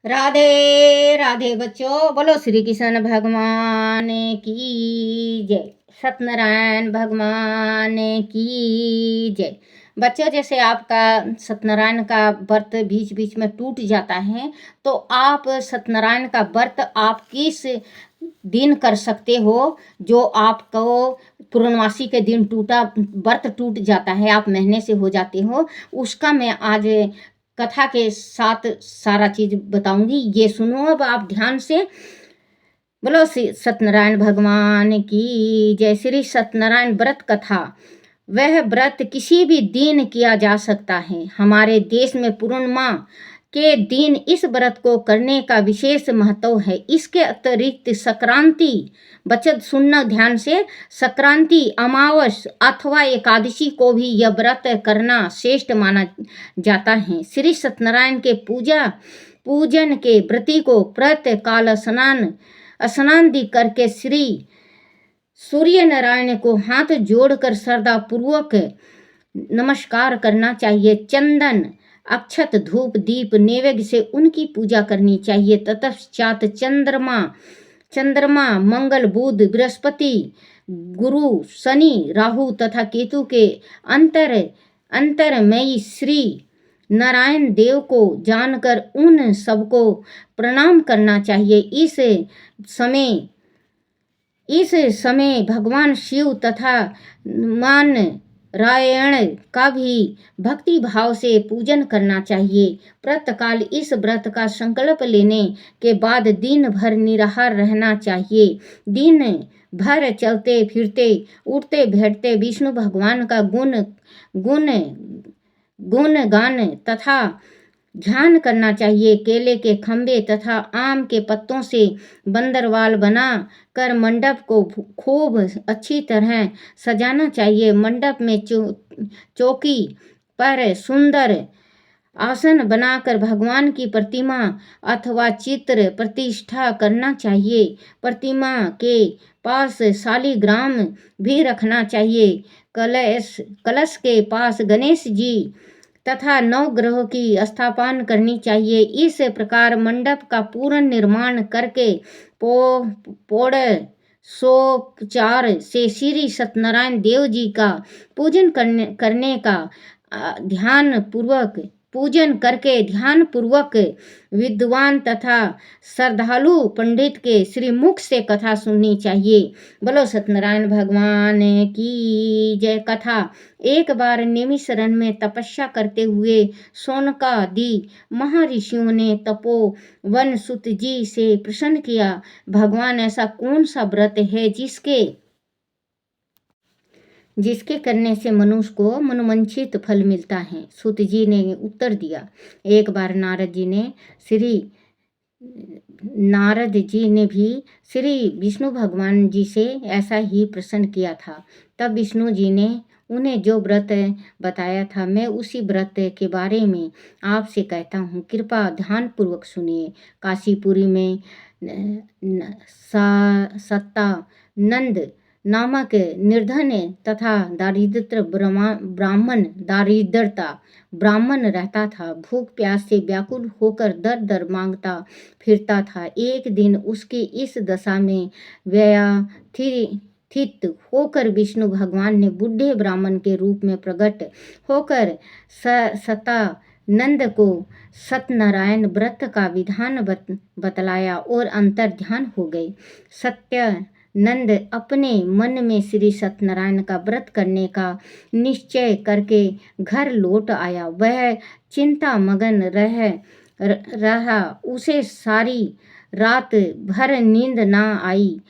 राधे राधे बच्चों, बोलो श्री कृष्ण भगवान की जय। सत्यनारायण भगवान की जय। बच्चों, जैसे आपका सत्यनारायण का व्रत बीच बीच में टूट जाता है, तो आप सत्यनारायण का व्रत आप किस दिन कर सकते हो? जो आपको पूर्णमासी के दिन व्रत टूट जाता है, आप महीने से हो जाते हो, उसका मैं आज कथा के साथ सारा चीज बताऊंगी। ये सुनो अब आप ध्यान से। बोलो श्री सत्यनारायण भगवान की जय। श्री सत्यनारायण व्रत कथा। वह व्रत किसी भी दिन किया जा सकता है। हमारे देश में पूर्णिमा के दिन इस व्रत को करने का विशेष महत्व है। इसके अतिरिक्त संक्रांति, बचत सुनना ध्यान से, संक्रांति, अमावस अथवा एकादशी को भी यह व्रत करना श्रेष्ठ माना जाता है। श्री सत्यनारायण के पूजन के व्रती को प्रातः काल स्नान दी करके श्री सूर्य नारायण को हाथ जोड़कर श्रद्धा पूर्वक नमस्कार करना चाहिए। चंदन, अक्षत, धूप, दीप नैवेद्य से उनकी पूजा करनी चाहिए। तत्पश्चात चंद्रमा, मंगल, बुध, बृहस्पति, गुरु, शनि, राहु तथा केतु के अंतरमयी श्री नारायण देव को जानकर उन सबको प्रणाम करना चाहिए। इस समय भगवान शिव तथा नारायण का भी भक्ति भाव से पूजन करना चाहिए। प्रातःकाल इस व्रत का संकल्प लेने के बाद दिन भर निराहार रहना चाहिए। दिन भर चलते फिरते, उठते बैठते विष्णु भगवान का गुणगान तथा ध्यान करना चाहिए। केले के खंभे तथा आम के पत्तों से बंदरवाल बना कर मंडप को खूब अच्छी तरह सजाना चाहिए। मंडप में चौकी पर सुंदर आसन बनाकर भगवान की प्रतिमा अथवा चित्र प्रतिष्ठा करना चाहिए। प्रतिमा के पास शालिग्राम भी रखना चाहिए। कलश के पास गणेश जी तथा नवग्रहों की स्थापना करनी चाहिए। इस प्रकार मंडप का पूर्ण निर्माण करके षोडशोपचार से श्री सत्यनारायण देव जी का पूजन करके ध्यान पूर्वक विद्वान तथा श्रद्धालु पंडित के श्रीमुख से कथा सुननी चाहिए। बोलो सत्यनारायण भगवान की जय। कथा। एक बार निमिषरण में तपस्या करते हुए शौनकादि महर्षियों ने तपोवन सुत जी से प्रश्न किया, भगवान ऐसा कौन सा व्रत है जिसके करने से मनुष्य को मनोवांछित फल मिलता है? सुत जी ने उत्तर दिया, एक बार नारद जी ने भी श्री विष्णु भगवान जी से ऐसा ही प्रश्न किया था। तब विष्णु जी ने उन्हें जो व्रत बताया था, मैं उसी व्रत के बारे में आपसे कहता हूँ, कृपा ध्यान पूर्वक सुनिए। काशीपुरी में सत्तानंद नामक निर्धन तथा दारिद्रता ब्राह्मण रहता था। भूख प्यास से व्याकुल होकर दर दर मांगता फिरता था। एक दिन उसकी इस दशा में व्यथित होकर विष्णु भगवान ने बूढ़े ब्राह्मण के रूप में प्रकट होकर सत्तानंद को सत्यनारायण व्रत का विधान बतलाया और अंतर ध्यान हो गए। सत्यानंद अपने मन में श्री सत्यनारायण का व्रत करने का निश्चय करके घर लौट आया। वह चिंता मगन रहा। उसे सारी रात भर नींद ना आई।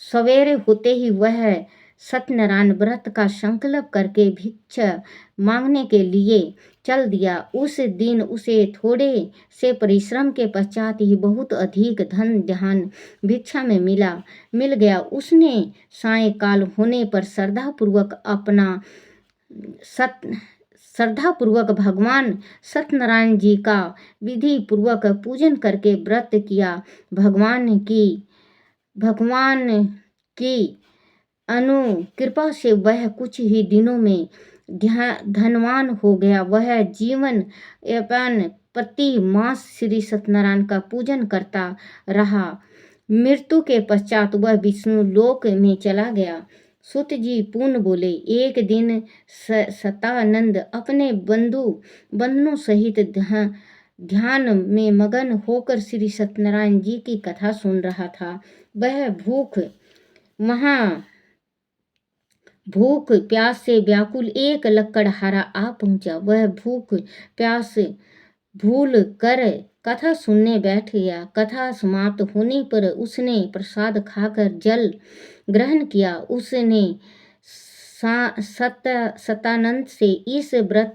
सवेरे होते ही वह सत्यनारायण व्रत का संकल्प करके भिक्षा मांगने के लिए चल दिया। उस दिन उसे थोड़े से परिश्रम के पश्चात ही बहुत अधिक धन धान भिक्षा में मिल गया। उसने सायंकाल होने पर श्रद्धापूर्वक भगवान सत्यनारायण जी का विधि पूर्वक पूजन करके व्रत किया। भगवान की अनुकृपा से वह कुछ ही दिनों में धनवान हो गया। वह जीवन यापन प्रति मास श्री सत्यनारायण का पूजन करता रहा। मृत्यु के पश्चात वह विष्णु लोक में चला गया। सुत जी पूर्ण बोले, एक दिन सतानंद अपने बंधुओं सहित ध्यान में मगन होकर श्री सत्यनारायण जी की कथा सुन रहा था। वह भूख प्यास से व्याकुल एक लकड़हारा आ पहुंचा। वह भूख प्यास भूल कर कथा सुनने बैठ गया। कथा समाप्त होने पर उसने प्रसाद खाकर जल ग्रहण किया। उसने सतानंद से इस व्रत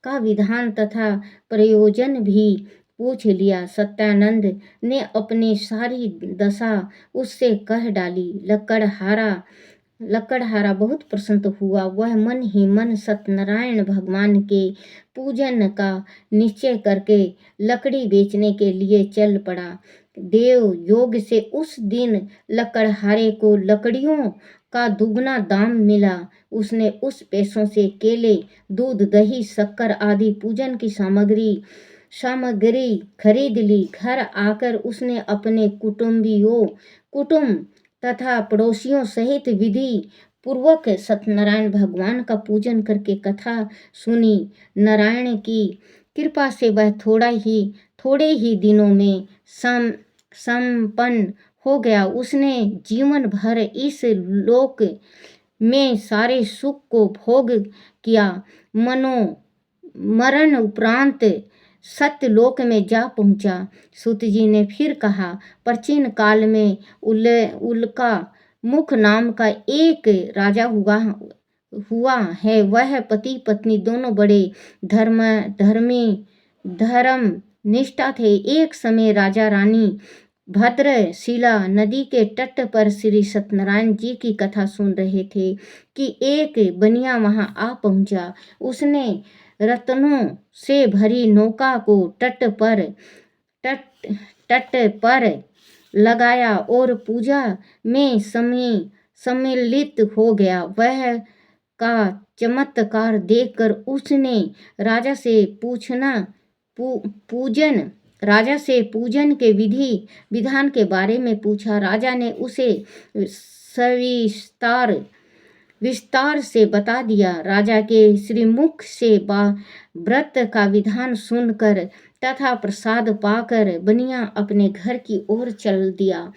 का विधान तथा प्रयोजन भी पूछ लिया। सत्यानंद ने अपनी सारी दशा उससे कह डाली। लकड़हारा बहुत प्रसन्न हुआ। वह मन ही मन सत्यनारायण भगवान के पूजन का निश्चय करके लकड़ी बेचने के लिए चल पड़ा। देव योग से उस दिन लकड़हारे को लकड़ियों का दुगना दाम मिला। उसने उस पैसों से केले, दूध, दही, शक्कर आदि पूजन की सामग्री खरीद ली। घर आकर उसने अपने कुटुंब तथा पड़ोसियों सहित विधि पूर्वक सत्यनारायण भगवान का पूजन करके कथा सुनी। नारायण की कृपा से वह थोड़े ही दिनों में संपन्न हो गया। उसने जीवन भर इस लोक में सारे सुख को भोग किया। मरण उपरांत सत्यलोक में जा पहुंचा। सूत जी ने फिर कहा, प्राचीन काल में उल्का मुख नाम का एक राजा हुआ है। वह पति पत्नी दोनों बड़े धर्म निष्ठा थे। एक समय राजा रानी भद्रशिला नदी के तट पर श्री सत्यनारायण जी की कथा सुन रहे थे कि एक बनिया वहां आ पहुंचा। उसने रत्नों से भरी नौका को तट पर लगाया और पूजा में सम्मिलित हो गया। वह का चमत्कार देखकर उसने राजा से पूजन के विधान के बारे में पूछा। राजा ने उसे विस्तार से बता दिया। राजा के श्रीमुख से व्रत का विधान सुनकर तथा प्रसाद पाकर बनिया अपने घर की ओर चल दिया।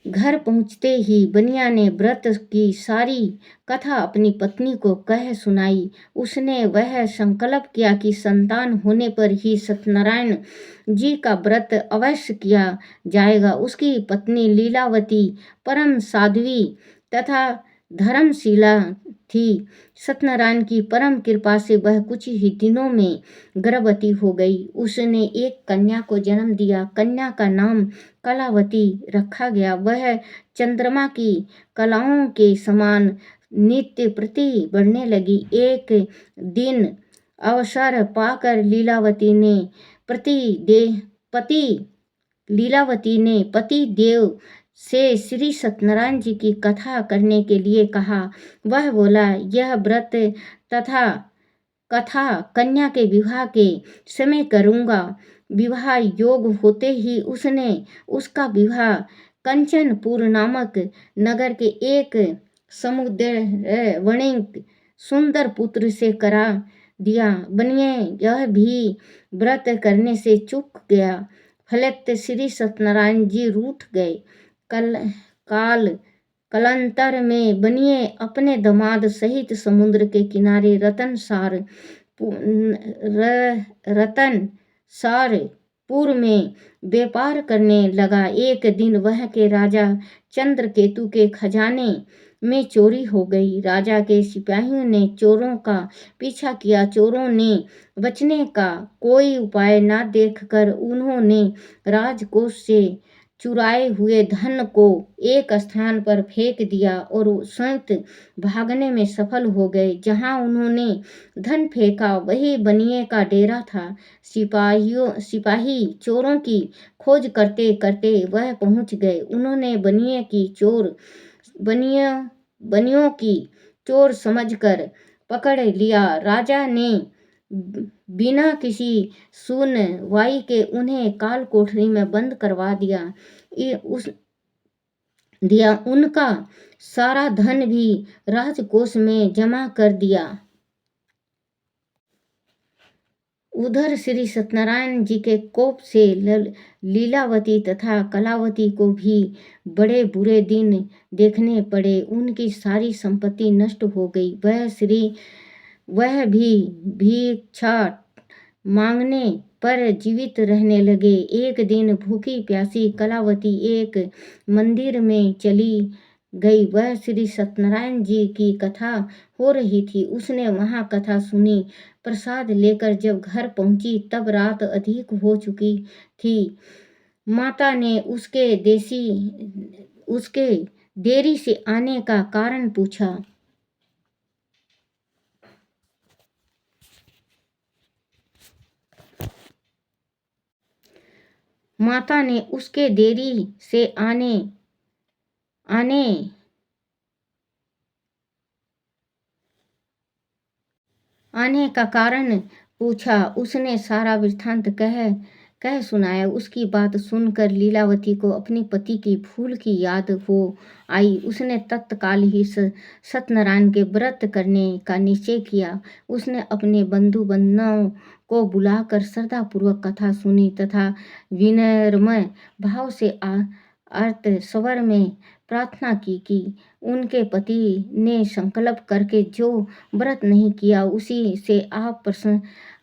घर पहुंचते ही बनिया ने व्रत की सारी कथा अपनी पत्नी को कह सुनाई। उसने वह संकल्प किया कि संतान होने पर ही सत्यनारायण जी का व्रत अवश्य किया जाएगा। उसकी पत्नी लीलावती परम साध्वी तथा धर्मशीला थी। सत्यनारायण की परम कृपा से वह कुछ ही दिनों में गर्भवती हो गई। उसने एक कन्या को जन्म दिया। कन्या का नाम कलावती रखा गया। वह चंद्रमा की कलाओं के समान नित्य प्रति बढ़ने लगी। एक दिन अवसर पाकर लीलावती ने पति देव से श्री सत्यनारायण जी की कथा करने के लिए कहा। वह बोला, यह व्रत तथा कथा कन्या के विवाह के समय करूँगा। विवाह योग होते ही उसने उसका विवाह कंचनपुर नामक नगर के एक समुद्रवणिक सुंदर पुत्र से करा दिया। बनिए यह भी व्रत करने से चूक गया। फलत श्री सत्यनारायण जी रूठ गए। कालांतर में बनिए अपने दामाद सहित समुद्र के किनारे रतनसारपुर में व्यापार करने लगा। एक दिन वह के राजा चंद्रकेतु के खजाने में चोरी हो गई। राजा के सिपाहियों ने चोरों का पीछा किया। चोरों ने बचने का कोई उपाय न देखकर उन्होंने राजकोष से चुराए हुए धन को एक स्थान पर फेंक दिया और स्वयं भागने में सफल हो गए। जहां उन्होंने धन फेंका वही बनिए का डेरा था। सिपाही चोरों की खोज करते करते वह पहुंच गए। उन्होंने बनियों की चोर समझकर पकड़ लिया। राजा ने बिना किसी सुनवाई के उन्हें काल कोठरी में बंद करवा दिया। उनका सारा धन भी राजकोष में जमा कर दिया। उधर श्री सत्यनारायण जी के कोप से लीलावती तथा कलावती को भी बड़े बुरे दिन देखने पड़े। उनकी सारी संपत्ति नष्ट हो गई। वह भी भिक्षा मांगने पर जीवित रहने लगे। एक दिन भूखी प्यासी कलावती एक मंदिर में चली गई। वह श्री सत्यनारायण जी की कथा हो रही थी। उसने वहाँ कथा सुनी। प्रसाद लेकर जब घर पहुंची तब रात अधिक हो चुकी थी। माता ने उसके देरी से आने का कारण पूछा। माता ने उसके देरी से आने का कारण पूछा। उसने सारा वृत्तांत कह सुनाया। उसकी बात सुनकर लीलावती को अपने पति की भूल की याद हो आई। उसने तत्काल ही सत्यनारायण के व्रत करने का निश्चय किया। उसने अपने बंधु बांधवों को बुलाकर श्रद्धापूर्वक कथा सुनी तथा विनम्र भाव से अर्थ स्वर में प्रार्थना की कि उनके पति ने संकल्प करके जो व्रत नहीं किया उसी से आप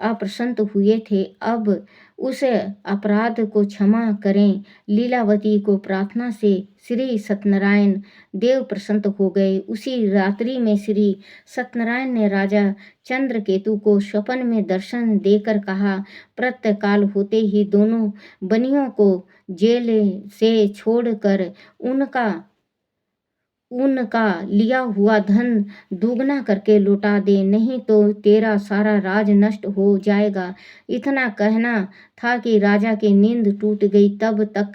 अप्रसन्न हुए थे, अब उस अपराध को क्षमा करें। लीलावती को प्रार्थना से श्री सत्यनारायण देव प्रसन्न हो गए। उसी रात्रि में श्री सत्यनारायण ने राजा चंद्रकेतु को स्वप्न में दर्शन देकर कहा, प्रातःकाल होते ही दोनों बनियों को जेल से छोड़कर उनका लिया हुआ धन दुगना करके लौटा दे, नहीं तो तेरा सारा राज नष्ट हो जाएगा। इतना कहना था कि राजा की नींद टूट गई। तब तक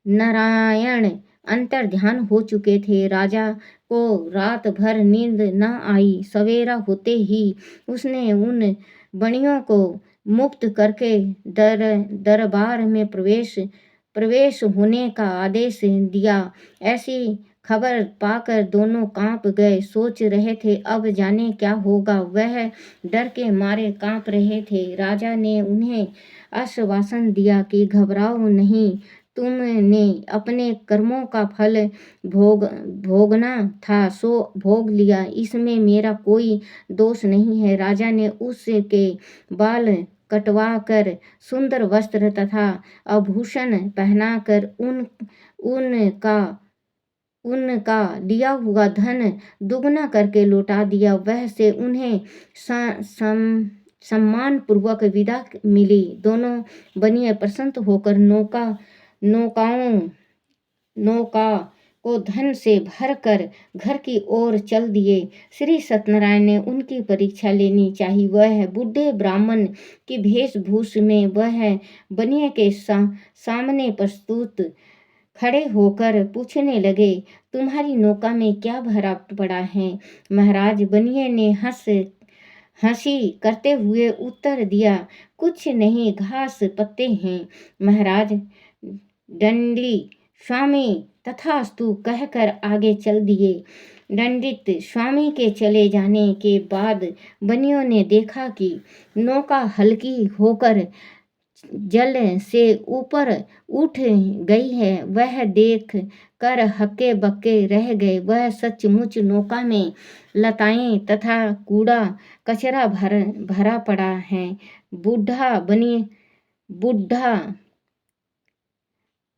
नारायण अंतर ध्यान हो चुके थे। राजा को रात भर नींद न आई। सवेरा होते ही उसने उन बनियों को मुक्त करके दरबार में प्रवेश होने का आदेश दिया। ऐसी खबर पाकर दोनों कांप गए। सोच रहे थे अब जाने क्या होगा। वह डर के मारे कांप रहे थे। राजा ने उन्हें आश्वासन दिया कि घबराओ नहीं, तुमने अपने कर्मों का फल भोगना था सो भोग लिया, इसमें मेरा कोई दोष नहीं है। राजा ने उसके बाल कटवा कर सुंदर वस्त्र तथा आभूषण पहनाकर उनका लिया हुआ धन दुगना करके लौटा दिया। वह से उन्हें सम्मान पूर्वक विदा मिली। दोनों बनिए प्रसन्न होकर नौका को धन से भरकर घर की ओर चल दिए। श्री सत्यनारायण ने उनकी परीक्षा लेनी चाहिए। वह बूढ़े ब्राह्मण की वेशभूष में वह बनिए के सामने प्रस्तुत खड़े होकर पूछने लगे, तुम्हारी नौका में क्या भरा पड़ा है? महाराज, बनिए ने हंसी करते हुए उत्तर दिया, कुछ नहीं, घास पत्ते हैं। महाराज दंडी स्वामी तथास्तु कहकर आगे चल दिए। दंडित स्वामी के चले जाने के बाद बनियों ने देखा कि नौका हल्की होकर जल से ऊपर उठ गई है। वह देख कर हक्के बक्के रह गए। वह सचमुच नौका में लताएं तथा कूड़ा कचरा भरा पड़ा है। बूढ़ा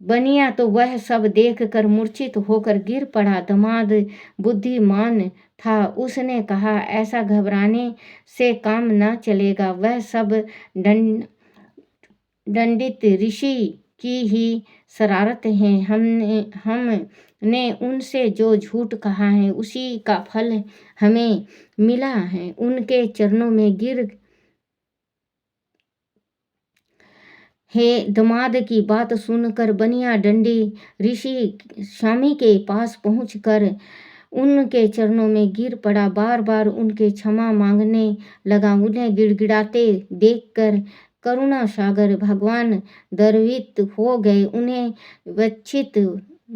बनिया तो वह सब देख कर मूर्छित होकर गिर पड़ा। दामाद बुद्धिमान था। उसने कहा, ऐसा घबराने से काम न चलेगा। वह सब दंडित ऋषि की ही शरारत है। हमने उनसे जो झूठ कहा है उसी का फल हमें मिला है। उनके चरणों में गिर हे दामाद की बात सुनकर बनिया दंडी ऋषि स्वामी के पास पहुंचकर उनके चरणों में गिर पड़ा, बार बार उनके क्षमा मांगने लगा। उन्हें गिड़गिड़ाते देखकर करुणा सागर भगवान द्रवित हो गए। उन्हें वच्छित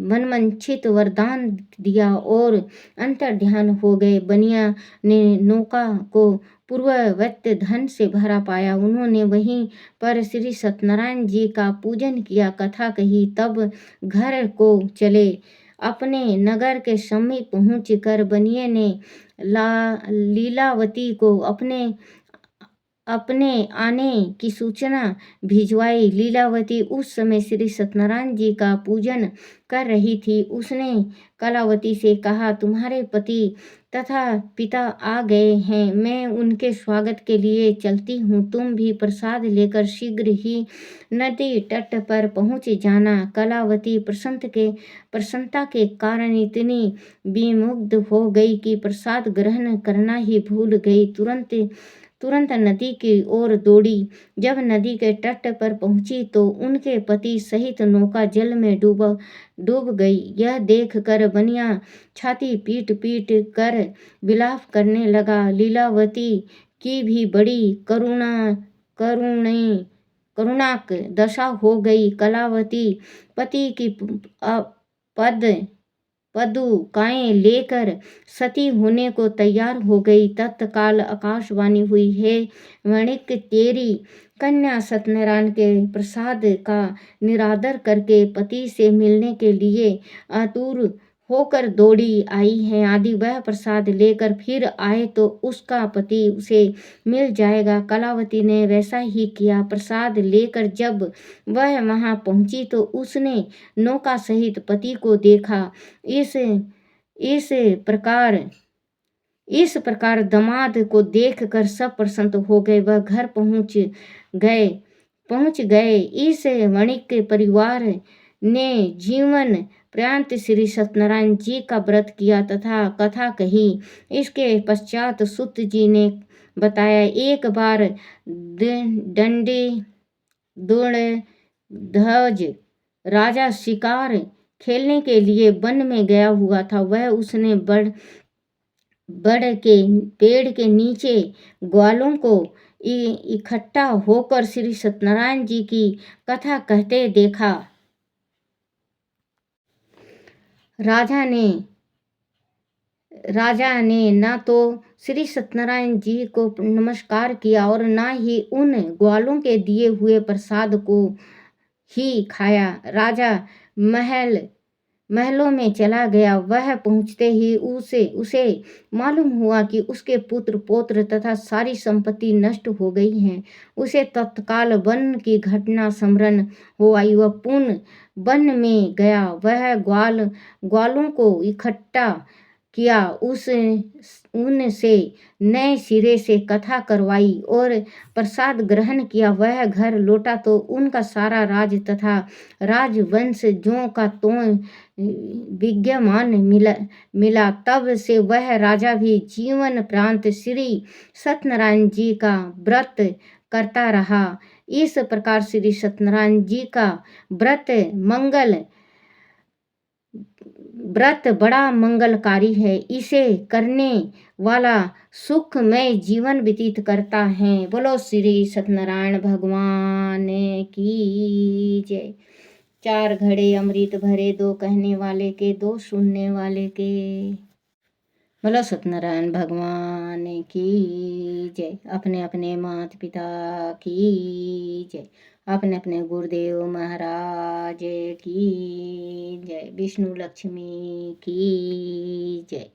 मनमंचित वरदान दिया और अंतर्ध्यान हो गए। बनिया ने नौका को पूर्ववत धन से भरा पाया। उन्होंने वहीं पर श्री सत्यनारायण जी का पूजन किया, कथा कही, तब घर को चले। अपने नगर के समीप पहुँच कर बनिए ने लीलावती को अपने आने की सूचना भिजवाई। लीलावती उस समय श्री सत्यनारायण जी का पूजन कर रही थी। उसने कलावती से कहा, तुम्हारे पति तथा पिता आ गए हैं, मैं उनके स्वागत के लिए चलती हूँ। तुम भी प्रसाद लेकर शीघ्र ही नदी तट पर पहुँच जाना। कलावती प्रसन्नता के कारण इतनी विमुग्ध हो गई कि प्रसाद ग्रहण करना ही भूल गई। तुरंत नदी की ओर दौड़ी। जब नदी के तट पर पहुंची तो उनके पति सहित नौका जल में डूब गई। यह देखकर बनिया छाती पीट पीट कर विलाप करने लगा। लीलावती की भी बड़ी करुणाक दशा हो गई। कलावती पति की पदुकाएं लेकर सती होने को तैयार हो गई। तत्काल आकाशवाणी हुई, हे वणिक, तेरी कन्या सत्यनारायण के प्रसाद का निरादर करके पति से मिलने के लिए आतुर होकर दौड़ी आई है। यदि वह प्रसाद लेकर फिर आए तो उसका पति उसे मिल जाएगा। कलावती ने वैसा ही किया। प्रसाद लेकर जब वह वहां पहुंची तो उसने नौका सहित पति को देखा। इस प्रकार दामाद को देखकर सब प्रसन्न हो गए। वह घर पहुंच गए। इस वणिक परिवार ने जीवन पर्यंत श्री सत्यनारायण जी का व्रत किया तथा कथा कही। इसके पश्चात सूत जी ने बताया, एक बार ध्वज राजा शिकार खेलने के लिए वन में गया हुआ था। वह उसने पेड़ के नीचे ग्वालों को इकट्ठा होकर श्री सत्यनारायण जी की कथा कहते देखा। राजा ने न तो श्री सत्यनारायण जी को नमस्कार किया और न ही उन ग्वालों के दिए हुए प्रसाद को ही खाया। राजा महलों में चला गया। वह पहुंचते ही उसे मालूम हुआ कि उसके पुत्र पौत्र तथा सारी संपत्ति नष्ट हो गई है। उसे तत्काल वन की घटना स्मरण हो आई। वह पुनः वन में गया। वह ग्वालों को इकट्ठा किया, उनसे नए सिरे से कथा करवाई और प्रसाद ग्रहण किया। वह घर लौटा तो उनका सारा राज तथा राजवंश ज्यों का त्यों विद्यमान मिला। तब से वह राजा भी जीवन पर्यंत श्री सत्यनारायण जी का व्रत करता रहा। इस प्रकार श्री सत्यनारायण जी का व्रत बड़ा मंगलकारी है। इसे करने वाला सुखमय जीवन व्यतीत करता है। बोलो श्री सत्यनारायण भगवान की जय। 4 घड़े अमृत भरे, 2 कहने वाले के, 2 सुनने वाले के। बोलो सत्यनारायण भगवान की जय। अपने अपने माता पिता की जय। अपने अपने गुरुदेव महाराज की जय। विष्णु लक्ष्मी की जय।